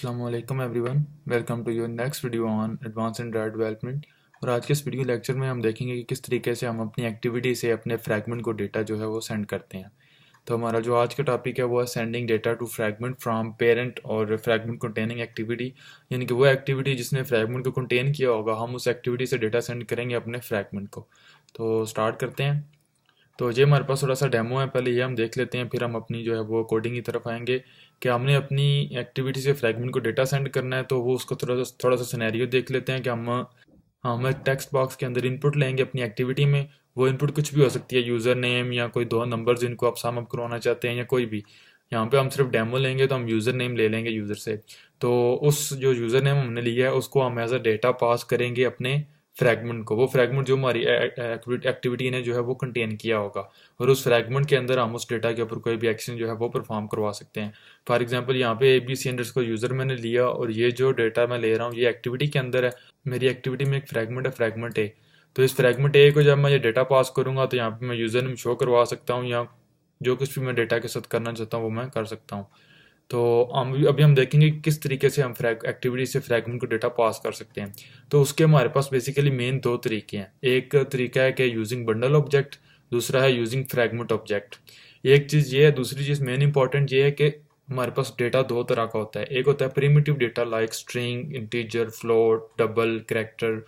अस्सलाम वालेकुम everyone, welcome to your next video on advance Android development. और आज के इस वीडियो लेक्चर में हम देखेंगे कि किस तरीके से हम अपनी एक्टिविटी से अपने फ्रैगमेंट को डेटा जो है वो सेंड करते हैं। तो हमारा जो आज का टॉपिक है वो है sending data to fragment from parent और फ्रैगमेंट कंटेनिंग एक्टिविटी, यानी कि वो एक्टिविटी जिसने फ्रैगमेंट को कंटेन किया होगा, हम उस एक्टिविटी से डेटा सेंड करेंगे अपने फ्रैगमेंट को। तो स्टार्ट करते हैं। तो ये हमारे पास थोड़ा सा डेमो है, पहले ये हम देख लेते हैं, फिर हम अपनी जो है वो कोडिंग की तरफ आएंगे कि हमने अपनी एक्टिविटी से फ्रैगमेंट को डेटा सेंड करना है। तो वो उसको थोड़ा सा सिनेरियो देख लेते हैं कि हम एक टेक्स्ट बॉक्स के अंदर इनपुट लेंगे अपनी एक्टिविटी में। वो इनपुट कुछ भी हो सकती है, यूज़र नेम या कोई दो नंबर जिनको आप सम अप करवाना चाहते हैं या कोई भी। यहाँ पे हम सिर्फ डेमो लेंगे तो हम यूज़र नेम ले लेंगे यूज़र से। तो उस जो यूज़र नेम हमने लिया है उसको हम एज अ डेटा पास करेंगे अपने फ्रैगमेंट को। वो फ्रैगमेंट जो हमारी एक्टिविटी ने जो है वो कंटेन किया होगा, और उस फ्रैगमेंट के अंदर हम उस डेटा के ऊपर कोई भी एक्शन जो है वो परफॉर्म करवा सकते हैं। फॉर एग्जांपल यहाँ पे ABC_ यूज़र मैंने लिया, और ये जो डेटा मैं ले रहा हूँ ये एक्टिविटी के अंदर है। मेरी एक्टिविटी में एक फ्रैगमेंट है, फ्रैगमेंट ए। तो इस फ्रैगमेंट ए को जब मैं ये डेटा पास करूंगा तो यहाँ पे मैं यूज़र नेम शो करवा सकता हूँ, या जो कुछ भी मैं डेटा के साथ करना चाहता हूँ वो मैं कर सकता हूँ। तो हम अभी हम देखेंगे कि किस तरीके से हम एक्टिविटी से फ्रैगमेंट को डेटा पास कर सकते हैं। तो उसके हमारे पास बेसिकली मेन दो तरीके हैं। एक तरीका है कि यूजिंग बंडल ऑब्जेक्ट, दूसरा है यूजिंग फ्रैगमेंट ऑब्जेक्ट। एक चीज़ ये है, दूसरी चीज़ मेन इंपॉर्टेंट ये है कि हमारे पास डेटा दो तरह का होता है। एक होता है primitive data like string, integer, float, double, character.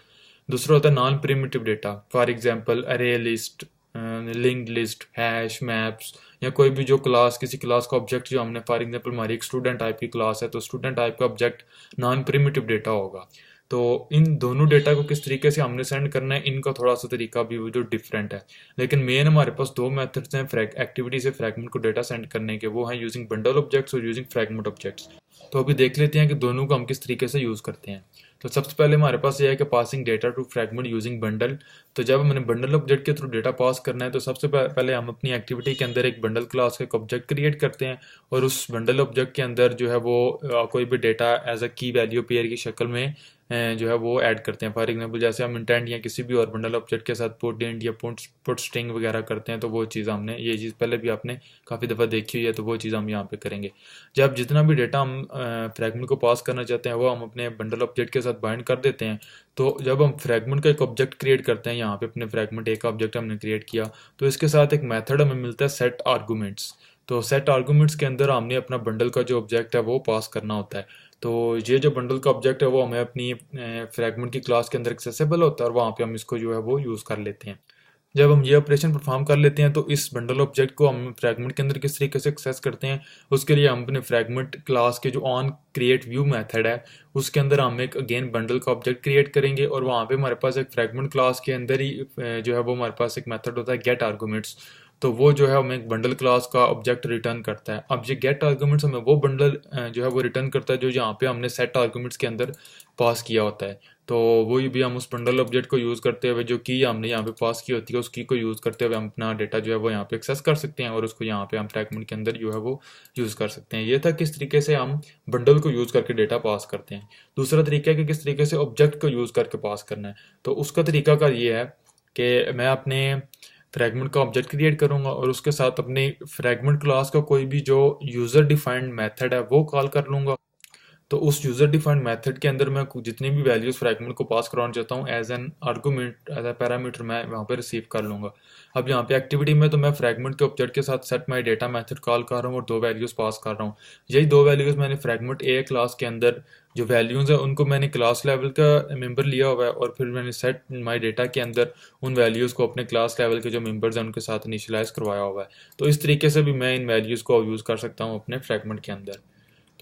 दूसरा होता है non primitive data, for example array list, linked list, hash, maps, या कोई भी जो क्लास, किसी क्लास का ऑब्जेक्ट जो हमने, फॉर एग्जांपल हमारी एक स्टूडेंट टाइप की क्लास है तो स्टूडेंट टाइप का ऑब्जेक्ट नॉन प्रिमिटिव डेटा होगा। तो इन दोनों डेटा को किस तरीके से हमने सेंड करना है, इनका थोड़ा सा तरीका भी वो जो डिफरेंट है। लेकिन मेन हमारे पास दो मेथड्स हैं एक्टिविटी से फ्रैगमेंट को डेटा सेंड करने के, वो हैं यूजिंग बंडल ऑब्जेक्ट्स और यूजिंग फ्रैगमेंट ऑब्जेक्ट्स। तो अभी देख लेते हैं कि दोनों को हम किस तरीके से यूज़ करते हैं। तो सबसे पहले हमारे पास ये है कि passing data to fragment using bundle. तो जब हमने बंडल ऑब्जेक्ट के थ्रू डेटा पास करना है तो सबसे पहले हम अपनी एक्टिविटी के अंदर एक बंडल क्लास का एक ऑब्जेक्ट क्रिएट करते हैं, और उस बंडल ऑब्जेक्ट के अंदर जो है वो कोई भी डेटा एज अ की वैल्यू पेयर की शक्ल में जो है वो ऐड करते हैं। फॉर एग्जांपल जैसे हम इंटेंट या किसी भी और बंडल ऑब्जेक्ट के साथ पुट इंट या पुट स्ट्रिंग वगैरह करते हैं, तो वो चीज़ हमने, ये चीज़ पहले भी आपने काफ़ी दफ़ा देखी हुई है, तो वो चीज़ हम यहाँ पे करेंगे। जब जितना भी डेटा हम फ्रैगमेंट को पास करना चाहते हैं वो हम अपने बंडल ऑब्जेक्ट के साथ बाइंड कर देते हैं। तो जब हम फ्रैगमेंट का एक ऑब्जेक्ट क्रिएट करते हैं, यहाँ पे अपने फ्रैगमेंट एक ऑब्जेक्ट हमने क्रिएट किया, तो इसके साथ एक मेथड हमें मिलता है सेट आर्गूमेंट्स। तो सेट आर्गूमेंट्स के अंदर हमने अपना बंडल का जो ऑब्जेक्ट है वो पास करना होता है। तो ये जो बंडल का ऑब्जेक्ट है वो हमें अपनी फ्रैगमेंट की क्लास के अंदर एक्सेसिबल होता है, और वहाँ पे हम इसको जो है वो यूज़ कर लेते हैं। जब हम ये ऑपरेशन परफॉर्म कर लेते हैं तो इस बंडल ऑब्जेक्ट को हम फ्रैगमेंट के अंदर किस तरीके से एक्सेस करते हैं, उसके लिए हम अपने फ्रैगमेंट क्लास के जो ऑन क्रिएट व्यू मेथड है उसके अंदर हम एक अगेन बंडल का ऑब्जेक्ट क्रिएट करेंगे, और वहाँ पे हमारे पास एक फ्रैगमेंट क्लास के अंदर ही जो है वो हमारे पास एक मेथड होता है गेट आर्गूमेंट्स। तो वो जो है हमें एक बंडल क्लास का ऑब्जेक्ट रिटर्न करता है। अब ये गेट आर्गूमेंट्स हमें वो बंडल जो है वो रिटर्न करता है जो यहाँ पे हमने सेट आर्गूमेंट्स के अंदर पास किया होता है। तो वही भी हम उस बंडल ऑब्जेक्ट को यूज़ करते हुए, जो की हमने यहाँ पे पास की होती है, उस की को यूज़ करते हुए हम अपना डेटा जो है वो यहाँ पे एक्सेस कर सकते हैं, और उसको यहाँ पे हम फ्रैगमेंट के अंदर जो है वो यूज़ कर सकते हैं। ये था किस तरीके से हम बंडल को यूज़ करके डेटा पास करते हैं। दूसरा तरीका है कि किस तरीके से ऑब्जेक्ट को यूज़ करके पास करना है। तो उसका तरीका का ये है कि मैं अपने फ्रैगमेंट का ऑब्जेक्ट क्रिएट करूंगा, और उसके साथ अपनी फ्रैगमेंट क्लास का कोई भी जो यूज़र डिफाइंड मेथड है वो कॉल कर लूँगा। तो उस यूज़र डिफाइंड मेथड के अंदर मैं जितनी भी वैल्यूज़ फ्रैगमेंट को पास कराना चाहता हूँ as an argument, as a parameter, मैं वहाँ पे रिसीव कर लूँगा। अब यहाँ पे एक्टिविटी में तो मैं फ्रैगमेंट के ऑब्जेक्ट के साथ set my data method call कर रहा हूँ और दो वैल्यूज़ पास कर रहा हूँ। यही दो वैल्यूज़ मैंने फ्रैगमेंट ए क्लास के अंदर जो वैल्यूज़ है उनको मैंने क्लास लेवल का मेंबर लिया हुआ है, और फिर मैंने सेट माई डेटा के अंदर उन वैल्यूज़ को अपने क्लास लेवल के जो मेंबर्स हैं उनके साथ इनिशियलाइज करवाया हुआ है। तो इस तरीके से भी मैं इन वैल्यूज़ को यूज़ कर सकता हूँ अपने फ्रैगमेंट के अंदर।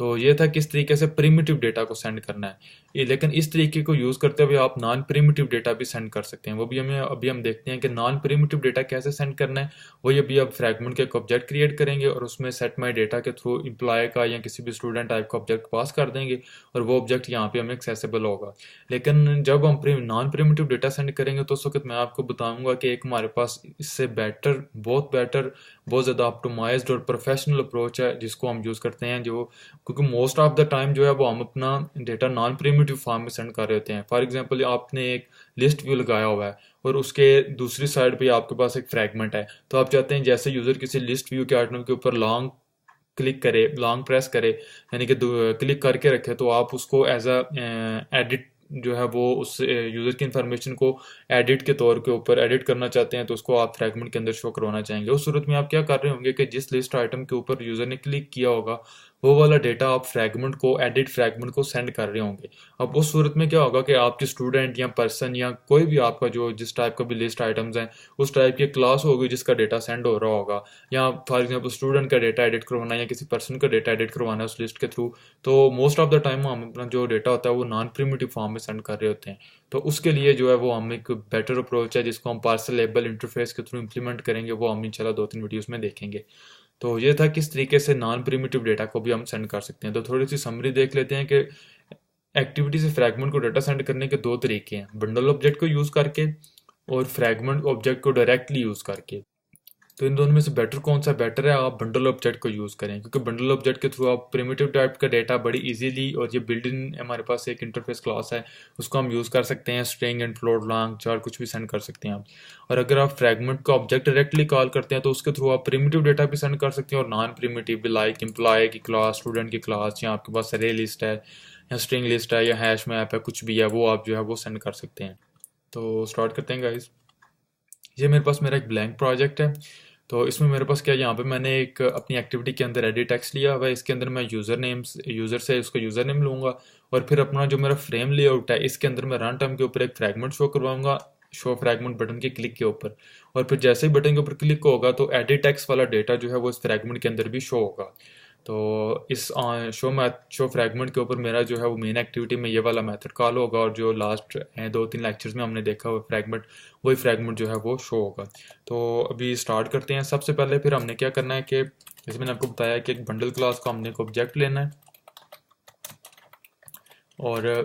तो ये था किस तरीके से प्रिमिटिव डेटा को सेंड करना है ये। लेकिन इस तरीके को यूज़ करते हुए आप नॉन प्रिमिटिव डेटा भी सेंड कर सकते हैं। वो भी अभी हम देखते हैं कि नॉन प्रिमिटिव डेटा कैसे सेंड करना है। वही अभी अब फ्रैगमेंट का एक ऑब्जेक्ट क्रिएट करेंगे, और उसमें सेट माई डेटा के थ्रू एम्प्लॉय का या किसी भी स्टूडेंट टाइप का ऑब्जेक्ट पास कर देंगे, और वो ऑब्जेक्ट यहाँ पे हमें एक्सेसिबल होगा। लेकिन जब हम नॉन प्रिमिटिव डेटा सेंड करेंगे तो उस वक्त मैं आपको बताऊंगा कि एक हमारे पास इससे बेटर, बहुत ज़्यादा ऑप्टिमाइज्ड और प्रोफेशनल अप्रोच है जिसको हम यूज़ करते हैं, जो क्योंकि मोस्ट ऑफ द टाइम जो है वो हम अपना डेटा नॉन प्रिमिटिव फॉर्म में सेंड कर रहे होते हैं। फॉर एग्जांपल आपने एक लिस्ट व्यू लगाया हुआ है और उसके दूसरी साइड पे आपके पास एक फ्रैगमेंट है, तो आप चाहते हैं जैसे यूज़र किसी लिस्ट व्यू के आइटम के ऊपर लॉन्ग क्लिक करे, लॉन्ग प्रेस करे, यानी कि क्लिक करके रखे, तो आप उसको एज अ एडिट जो है वो उस यूज़र की इन्फॉर्मेशन को एडिट के तौर के ऊपर एडिट करना चाहते हैं, तो उसको आप फ्रैगमेंट के अंदर शो करवाना चाहेंगे। उस सूरत में आप क्या कर रहे होंगे कि जिस लिस्ट आइटम के ऊपर यूज़र ने क्लिक किया होगा वो वाला डेटा आप फ्रैगमेंट को, एडिट फ्रैगमेंट को सेंड कर रहे होंगे। अब उस सूरत में क्या होगा कि आपके स्टूडेंट या पर्सन या कोई भी आपका जो जिस टाइप का भी लिस्ट आइटम्स हैं उस टाइप की क्लास होगी जिसका डेटा सेंड हो रहा होगा, या फॉर एग्जांपल स्टूडेंट का डेटा एडिट करवाना है या किसी पर्सन का डेटा एडिट करवाना है उस लिस्ट के थ्रू, तो मोस्ट ऑफ द टाइम हम अपना जो डेटा होता है वो नॉन प्रिमिटिव फॉर्म में सेंड कर रहे होते हैं। तो उसके लिए जो है वो हम एक बेटर अप्रोच है जिसको हम पार्सल लेबल इंटरफेस के थ्रू इंप्लीमेंट करेंगे, वो हम इंशाल्लाह 2-3 वीडियोस में देखेंगे। तो ये था किस तरीके से नॉन प्रिमिटिव डेटा को भी हम सेंड कर सकते हैं। तो थोड़ी सी समरी देख लेते हैं कि एक्टिविटी से फ्रैगमेंट को डेटा सेंड करने के दो तरीके हैं, बंडल ऑब्जेक्ट को यूज़ करके और फ्रैगमेंट ऑब्जेक्ट को डायरेक्टली यूज़ करके। तो इन दोनों में से बेटर कौन सा बेटर है, आप बंडल ऑब्जेक्ट को यूज़ करें, क्योंकि बंडल ऑब्जेक्ट के थ्रू आप प्रिमिटिव टाइप का डेटा बड़ी इजीली, और ये बिल्ड इन हमारे पास एक इंटरफेस क्लास है उसको हम यूज़ कर सकते हैं, string and float long chart कुछ भी सेंड कर सकते हैं आप। और अगर आप फ्रैगमेंट का ऑब्जेक्ट डायरेक्टली कॉल करते हैं तो उसके थ्रू आप प्रिमिटिव डेटा भी सेंड कर सकते हैं और नॉन प्रिमिटिव भी, लाइक एम्प्लॉय की क्लास, स्टूडेंट की क्लास, या आपके पास अरे लिस्ट है या स्ट्रिंग लिस्ट है या हैश मैप है, कुछ भी है वो आप जो है वो सेंड कर सकते हैं। तो स्टार्ट करते हैं गाइज। ये मेरे पास मेरा एक ब्लैंक प्रोजेक्ट है। तो इसमें मेरे पास क्या है, यहाँ पे मैंने एक अपनी एक्टिविटी के अंदर एडिट टेक्स्ट लिया हुआ है, इसके अंदर मैं यूज़र से उसका यूज़र नेम लूँगा, और फिर अपना जो मेरा फ्रेम लेआउट है इसके अंदर मैं रन टाइम के ऊपर एक फ्रैगमेंट शो करवाऊंगा, शो फ्रैगमेंट बटन के क्लिक के ऊपर, और फिर जैसे ही बटन के ऊपर क्लिक होगा तो एडिट टेक्स्ट वाला डेटा जो है वो इस फ्रैगमेंट के अंदर भी शो होगा। तो इस शो फ्रैगमेंट के ऊपर मेरा जो है वो मेन एक्टिविटी में ये वाला मेथड कॉल होगा, और जो लास्ट 2-3 लेक्चर्स में हमने देखा वो फ्रैगमेंट, वही फ्रैगमेंट जो है वो शो होगा। तो अभी स्टार्ट करते हैं। सबसे पहले फिर हमने क्या करना है कि जैसे मैंने आपको बताया कि एक बंडल क्लास का हमने एक ऑब्जेक्ट लेना है, और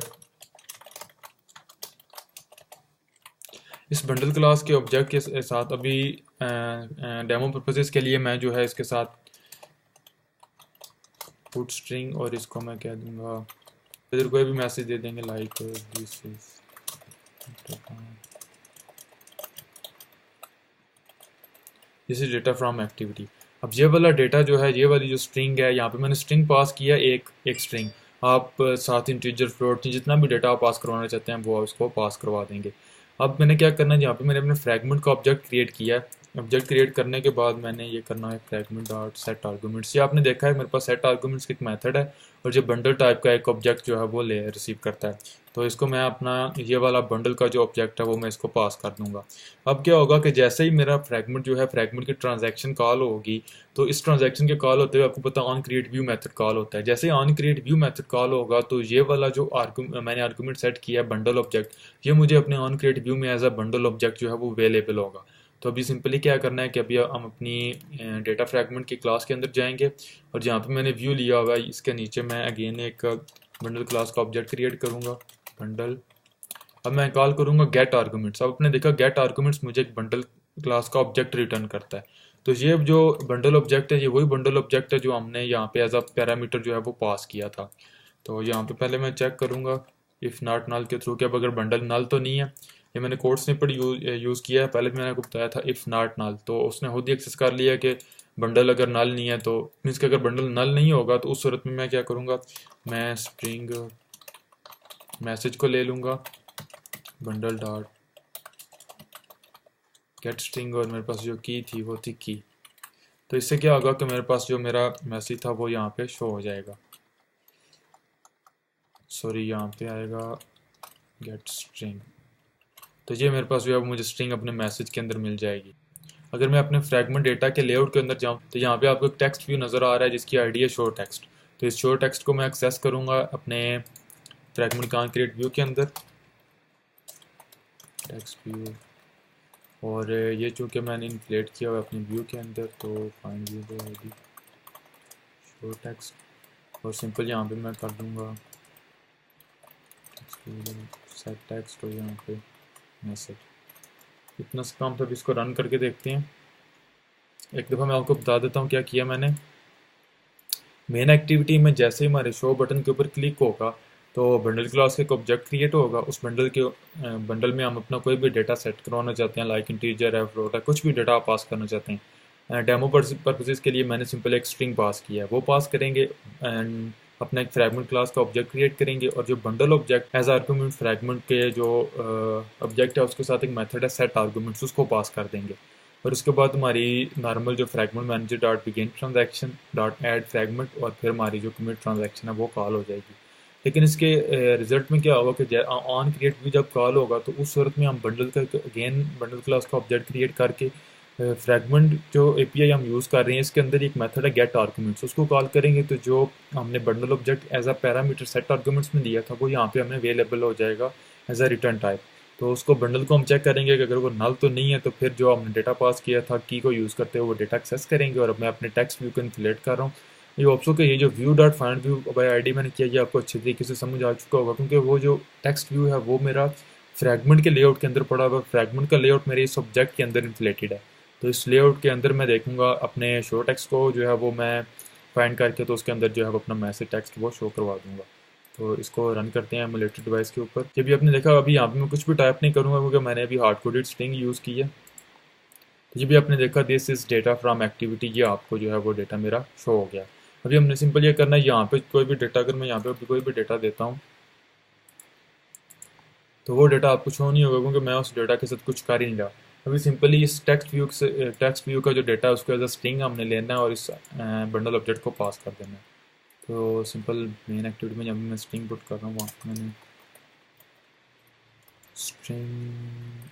इस बंडल क्लास के ऑब्जेक्ट के साथ अभी डेमो पर्पसेस के लिए मैं जो है इसके साथ पुट स्ट्रिंग, और इसको मैं कह दूंगा, इधर कोई भी मैसेज दे देंगे like this is data from activity. अब ये वाला डेटा जो है, ये वाली जो स्ट्रिंग है, यहाँ पे मैंने स्ट्रिंग पास किया, एक स्ट्रिंग, आप साथ इंटीजर फ्लोट जितना भी डेटा आप पास करवाना चाहते हैं वो उसको पास करवा देंगे। अब मैंने क्या करना है, यहाँ पे मैंने अपने फ्रैगमेंट का ऑब्जेक्ट क्रिएट किया है। ऑब्जेक्ट क्रिएट करने के बाद मैंने ये करना है फ्रैगमेंट डॉट सेट आर्गूमेंट्स। ये आपने देखा है मेरे पास सेट आर्गूमेंट्स की एक मेथड है, और जो बंडल टाइप का एक ऑब्जेक्ट जो है वो ले रिसीव करता है। तो इसको मैं अपना ये वाला बंडल का जो ऑब्जेक्ट है वो मैं इसको पास कर दूंगा। अब क्या होगा कि जैसे ही मेरा फ्रैगमेंट जो है, फ्रैगमेंट की ट्रांजैक्शन कॉल होगी, तो इस ट्रांजैक्शन के कॉल होते हुए आपको पता on create view method call होता है। जैसे ही on create view method call होगा तो ये वाला जो मैंने आर्गूमेंट सेट किया है बंडल ऑब्जेक्ट, ये मुझे अपने ऑन क्रिएट व्यू में एज अ बंडल ऑब्जेक्ट जो है वो अवेलेबल होगा। तो अभी सिंपली क्या करना है कि अभी हम अपनी डेटा फ्रैगमेंट की क्लास के अंदर जाएंगे, और जहाँ पे मैंने व्यू लिया हुआ है इसके नीचे मैं अगेन एक बंडल क्लास का ऑब्जेक्ट क्रिएट करूँगा, बंडल। अब मैं कॉल करूँगा गेट आर्गूमेंट्स। अब आपने देखा गेट आर्गूमेंट्स मुझे एक बंडल क्लास का ऑब्जेक्ट रिटर्न करता है। तो ये जो बंडल ऑब्जेक्ट है ये वही बंडल ऑब्जेक्ट है जो हमने यहाँ पे एज अ पैरामीटर जो है वो पास किया था। तो यहाँ पे पहले मैं चेक करूँगा इफ़ नॉट नल के थ्रू कि अब अगर बंडल नल तो नहीं है। ये मैंने कोड स्निपेट यूज़ किया है, पहले मैंने आपको बताया था इफ़ नॉट नल, तो उसने खुद ही एक्सेस कर लिया कि बंडल अगर नल नहीं है, तो मीन्स कि अगर बंडल नल नहीं होगा तो उस सूरत में मैं क्या करूँगा, मैं स्ट्रिंग मैसेज को ले लूँगा बंडल डॉट गेट स्ट्रिंग, और मेरे पास जो की थी वो थी की। तो इससे क्या होगा कि मेरे पास जो मेरा मैसेज था वो यहाँ पे शो हो जाएगा, सॉरी यहाँ पे आएगा गेट स्ट्रिंग। तो ये मेरे पास जो है मुझे स्ट्रिंग अपने मैसेज के अंदर मिल जाएगी। अगर मैं अपने फ्रैगमेंट डेटा के लेआउट के अंदर जाऊँ तो यहाँ पे आपको एक टेक्स्ट व्यू नज़र आ रहा है जिसकी आईडी है शो टेक्स्ट। तो इस शो टेक्स्ट को मैं एक्सेस करूँगा अपने फ्रैगमेंट कॉन्क्रीट व्यू के अंदर, टेक्स्ट व्यू, और ये चूँकि मैंने इनक्लेट किया हुआ अपने व्यू के अंदर, तो find view ID show text, और सिंपल यहाँ पे मैं कर दूँगा सेट टेक्स्ट, और यहाँ पे मैसेज। इतना सा काम था, इसको रन करके देखते हैं। एक दफ़ा मैं आपको बता देता हूँ क्या किया मैंने। मेन एक्टिविटी में जैसे ही हमारे शो बटन के ऊपर क्लिक होगा तो बंडल क्लास का एक ऑब्जेक्ट क्रिएट होगा। उस बंडल में हम अपना कोई भी डेटा सेट करवाना चाहते हैं, लाइक इंटीजर है, फ्लोट है, कुछ भी डेटा आप पास करना चाहते हैं, डेमो पर्पसेस के लिए मैंने सिंपल एक स्ट्रिंग पास किया है, वो पास करेंगे एंड अपना एक फ्रैगमेंट क्लास का ऑब्जेक्ट क्रिएट करेंगे, और जो bundle object as argument fragment के जो ऑब्जेक्ट है उसके साथ एक मेथड है सेट आर्गूमेंट्स, उसको पास कर देंगे। और उसके बाद हमारी नॉर्मल जो fragment manager dot begin transaction dot add fragment, और फिर हमारी जो कमिट ट्रांजैक्शन है वो कॉल हो जाएगी। लेकिन इसके रिजल्ट में क्या होगा कि ऑन क्रिएट भी जब कॉल होगा तो उस सूरत में हम बंडल का अगेन बंडल क्लास का ऑब्जेक्ट क्रिएट करके फ्रैगमेंट जो एपीआई हम यूज़ कर रहे हैं इसके अंदर एक मेथड है गेट आर्गुमेंट्स, उसको कॉल करेंगे तो जो हमने bundle object as a parameter set arguments में दिया था वो यहाँ पे हमें अवेलेबल हो जाएगा एज अ रिटर्न टाइप। तो उसको बंडल को हम चेक करेंगे कि अगर वो नल तो नहीं है तो फिर जो हमने डेटा पास किया था की को यूज़ करते हुए वो डेटा एक्सेस करेंगे। और अब मैं अपने टेक्स्ट व्यू को इन्फ्लेट कर रहा हूँ। ये ऑप्शो के ये जो view dot find view bye ID मैंने किया, ये आपको अच्छे तरीके से समझ आ चुका होगा, क्योंकि वो जो टेक्स्ट व्यू है वो मेरा फ्रैगमेंट के लेआउट के अंदर पड़ा हुआ, फ्रैगमेंट का लेआउट मेरे इस ऑब्जेक्ट के अंदर इन्फ्लेटेड है। तो इस लेआउट के अंदर मैं देखूंगा अपने शो टेक्स्ट को जो है वो मैं फाइंड करके तो उसके अंदर जो है वो अपना मैसेज टेक्स्ट वो शो करवा दूंगा। तो इसको रन करते हैं एमुलेटेड डिवाइस के ऊपर। ये भी आपने देखा अभी यहाँ पे मैं कुछ भी टाइप नहीं करूँगा क्योंकि मैंने अभी हार्ड कोडेड स्ट्रिंग यूज़ की है। तो ये भी आपने देखा this is data from activity, ये आपको जो है वो डेटा मेरा शो हो गया। अभी हमने सिंपल ये करना है, यहाँ पे कोई भी डेटा अगर मैं यहाँ पे कोई भी डेटा देता हूँ तो वो डेटा आपको शो नहीं होगा क्योंकि मैं उस डेटा के साथ कुछ कर ही नहीं रहा। अभी सिंपली इस टेक्स्ट व्यू का जो डेटा है उसको एज अ स्ट्रिंग हमने लेना है और इस बंडल ऑब्जेक्ट को पास कर देना है। तो सिंपल मेन एक्टिविटी में जब मैं स्ट्रिंग पुट कर रहा हूँ वहाँ पे मैंने स्ट्रिंग,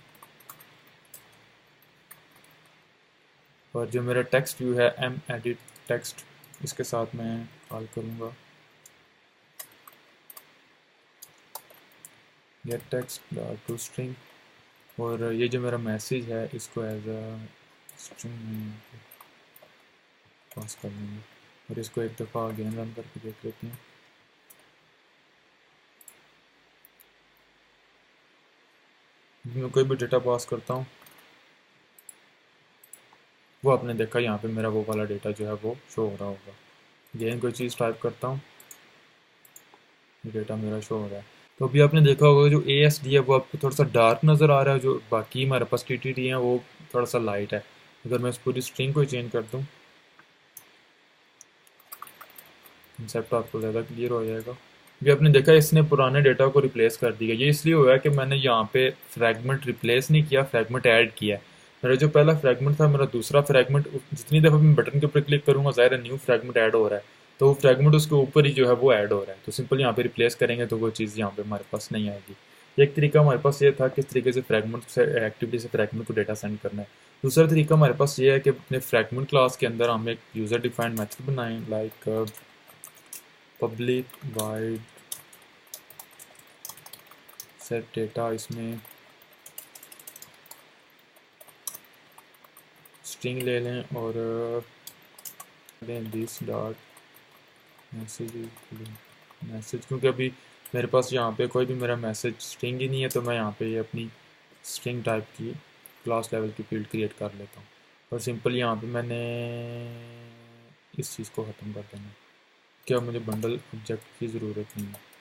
और जो मेरा टेक्स्ट व्यू है एम एडिट टेक्स्ट, इसके साथ मैं कॉल करूँगा गेट टेक्स्ट टू स्ट्रिंग, और ये जो मेरा मैसेज है इसको एज अ स्ट्रिंग पास कर देंगे। और इसको एक दफ़ा अगेन रन करके देख लेते हैं। मैं कोई भी डेटा पास करता हूँ वो आपने देखा यहाँ पे मेरा वो वाला डेटा जो है वो शो हो रहा होगा। अगेन कोई चीज़ टाइप करता हूँ, डेटा मेरा शो हो रहा है। तो अभी आपने देखा होगा जो ASD है वो आपको थोड़ा सा डार्क नज़र आ रहा है, जो बाकी हमारे पास TTD है वो थोड़ा सा लाइट है। अगर मैं इस पूरी स्ट्रिंग को चेंज कर दूँ कंसेप्ट आपको ज़्यादा क्लियर हो जाएगा। अभी आपने देखा इसने पुराने डेटा को रिप्लेस कर दिया। ये इसलिए हुआ है कि मैंने यहाँ पे फ्रैगमेंट रिप्लेस नहीं किया, फ्रैगमेंट ऐड किया। मेरा जो पहला फ्रैगमेंट था, मेरा दूसरा फ्रैगमेंट जितनी दफ़ा मैं बटन के ऊपर क्लिक करूँगा ज़ाहिर न्यू फ्रैगमेंट ऐड हो रहा है, तो वो फ्रैगमेंट उसके ऊपर ही जो है वो ऐड हो रहा है। तो सिंपल यहाँ पे रिप्लेस करेंगे तो वो चीज़ यहाँ पे हमारे पास नहीं आएगी। एक तरीका हमारे पास ये था किस तरीके से फ्रैगमेंट से एक्टिविटी से फ्रैगमेंट को डेटा सेंड करना है। दूसरा तरीका हमारे पास ये है कि अपने फ्रैगमेंट क्लास के अंदर हम एक यूज़र डिफाइंड मेथड बनाएं like public wide set data, इसमें स्ट्रिंग ले लें और लें दिस डॉट मैसेज, क्योंकि अभी मेरे पास यहाँ पे कोई भी मेरा मैसेज स्ट्रिंग ही नहीं है, तो मैं यहाँ पे अपनी स्ट्रिंग टाइप की क्लास लेवल की फील्ड क्रिएट कर लेता हूँ। और सिंपल यहाँ पे मैंने इस चीज़ को ख़त्म कर देना, क्या मुझे बंडल ऑब्जेक्ट की ज़रूरत नहीं है।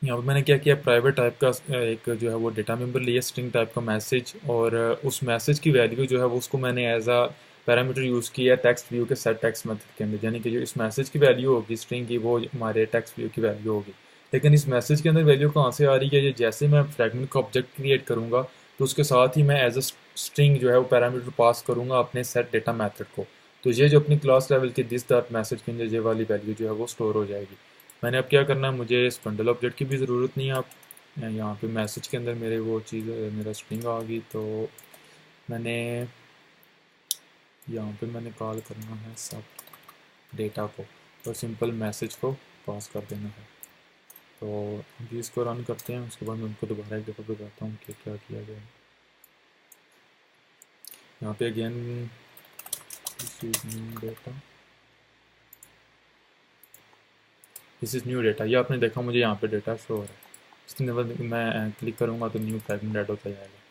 यहाँ पे मैंने क्या किया, प्राइवेट टाइप का एक जो है वो डेटा मेंबर लिया स्ट्रिंग टाइप का मैसेज, और उस मैसेज की वैल्यू जो है वो उसको मैंने एज अ पैरामीटर यूज़ किया टेक्स्ट व्यू के सेट टेक्स्ट मेथड के अंदर, यानी कि जो इस मैसेज की वैल्यू होगी स्ट्रिंग की वो हमारे टेक्स्ट व्यू की वैल्यू होगी। लेकिन इस मैसेज के अंदर वैल्यू कहाँ से आ रही है, ये जैसे मैं फ्रैगमेंट का ऑब्जेक्ट क्रिएट करूँगा तो उसके साथ ही मैं एज अ स्ट्रिंग जो है वो पैरामीटर पास करूँगा अपने सेट डेटा मैथड को। तो ये जो अपनी क्लास लेवल की दिस डॉट मैसेज के अंदर ये वाली वैल्यू जो है वो स्टोर हो जाएगी। मैंने अब क्या करना है, मुझे इस बंडल ऑब्जेक्ट की भी ज़रूरत नहीं है। आप यहाँ पे मैसेज के अंदर मेरे वो चीज़ मेरा स्ट्रिंग आ गई, तो मैंने यहाँ पे मैंने कॉल करना है सब डेटा को, तो सिंपल मैसेज को पास कर देना है। तो अभी इसको रन करते हैं, उसके बाद मैं उनको दोबारा एक दफ़ा बताता हूँ कि क्या किया गया है। यहाँ पे again data, this is new data, ये आपने देखा मुझे यहाँ पे डेटा शो हो रहा है। इसके बाद मैं क्लिक करूँगा तो न्यू फ्रैगमेंट ऐड होता जाएगा।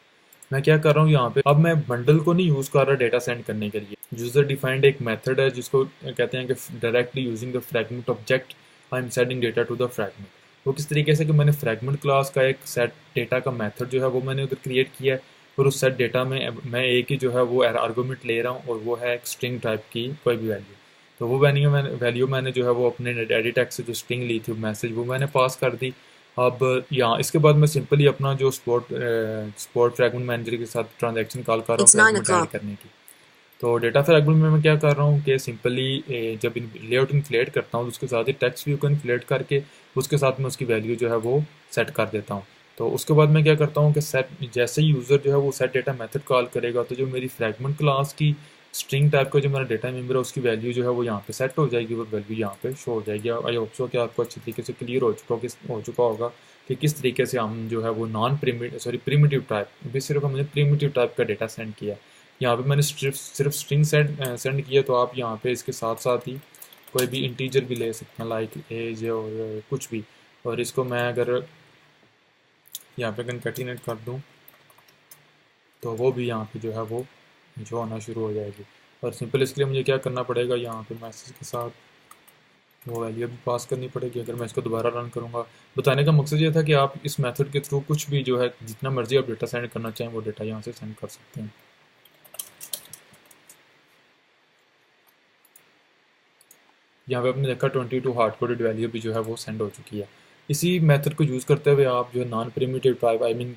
मैं क्या कर रहा हूँ यहाँ पे, अब मैं बंडल को नहीं यूज़ कर रहा डेटा सेंड करने के लिए। यूज़र डिफाइंड एक मेथड है जिसको कहते हैं कि directly using the fragment object I am sending data to the fragment. वो किस तरीके से कि मैंने फ्रैगमेंट क्लास का एक सेट डेटा का मेथड जो है वो मैंने उधर क्रिएट किया है, और उस सेट डेटा में मैं एक ही जो है वो आर्गूमेंट ले रहा हूँ और वो है एक स्ट्रिंग टाइप की कोई भी वैल्यू। तो वो वैल्यू मैंने जो है वो अपने एडिट टेक्स्ट से जो स्ट्रिंग ली थी मैसेज वो मैंने पास कर दी। अब यहाँ इसके बाद मैं सिंपली अपना जो स्पोर्ट फ्रैगमेंट मैनेजर के साथ ट्रांजैक्शन कॉल कर रहा हूँ फ्रैगमेंट ऐड करने की। तो डेटा फ्रैगमेंट में मैं क्या कर रहा हूँ कि सिंपली जब लेआउट इन्फ्लेट करता हूँ तो उसके साथ ही टेक्स्ट व्यू को इन्फ्लेट करके उसके साथ में उसकी वैल्यू जो है वो सेट कर देता हूँ। तो उसके बाद मैं क्या करता हूँ कि सेट जैसे ही यूज़र जो है वो सेट डेटा मेथड कॉल करेगा तो जो मेरी फ्रैगमेंट क्लास की स्ट्रिंग टाइप का जो मेरा डेटा मेम्बर है उसकी वैल्यू जो है वो यहाँ पे सेट हो जाएगी और वैल्यू यहाँ पे शो हो जाएगी। आई होप सो कि आपको अच्छी तरीके से क्लियर हो चुका होगा कि किस तरीके से हम जो है वो नॉन प्रिमिटिव टाइप भी सिर्फ हमने प्रिमिटिव टाइप का डेटा सेंड किया। यहाँ पे मैंने सिर्फ स्ट्रिंग सेंड किया। तो आप यहाँ पे इसके साथ साथ ही कोई भी इंटीजर भी ले सकते हैं लाइक एज और कुछ भी। और इसको मैं अगर यहाँ पे कंकैटिनेट कर दूँ तो वो भी यहाँ पे जो है वो जो होना शुरू हो जाएगी। और सिंपल इसके लिए मुझे क्या करना पड़ेगा, यहाँ पे मैसेज के साथ वो वैल्यू भी पास करनी पड़ेगी। अगर मैं इसको दोबारा रन करूँगा, बताने का मकसद ये था कि आप इस मेथड के थ्रू कुछ भी जो है जितना मर्जी आप डेटा सेंड करना चाहें वो डेटा यहाँ से सेंड कर सकते हैं। यहाँ पे आपने देखा 22 हार्ड कोडेड वैल्यू भी जो है वो सेंड हो चुकी है। इसी मेथड को यूज़ करते हुए आप जो है non primitive type I mean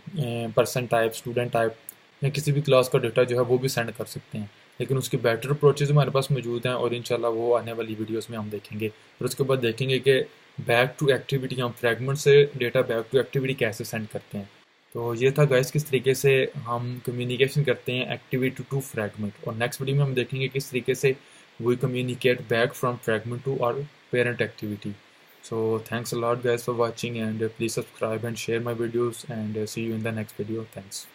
person type student type या किसी भी क्लास का डेटा जो है वो भी सेंड कर सकते हैं। लेकिन उसकी बेटर अप्रोचेज हमारे पास मौजूद हैं और इंशाल्लाह वो आने वाली वीडियोस में हम देखेंगे। और उसके बाद देखेंगे कि बैक टू एक्टिविटी हम फ्रैगमेंट से डेटा बैक टू एक्टिविटी कैसे सेंड करते हैं। तो ये था गाइस किस तरीके से हम कम्युनिकेशन करते हैं एक्टिविटी टू फ्रैगमेंट। और नेक्स्ट वीडियो में हम देखेंगे किस तरीके से we communicate back from fragment to our parent activity. So thanks a lot guys for watching, and please subscribe and share my videos, and see you in the next video. Thanks.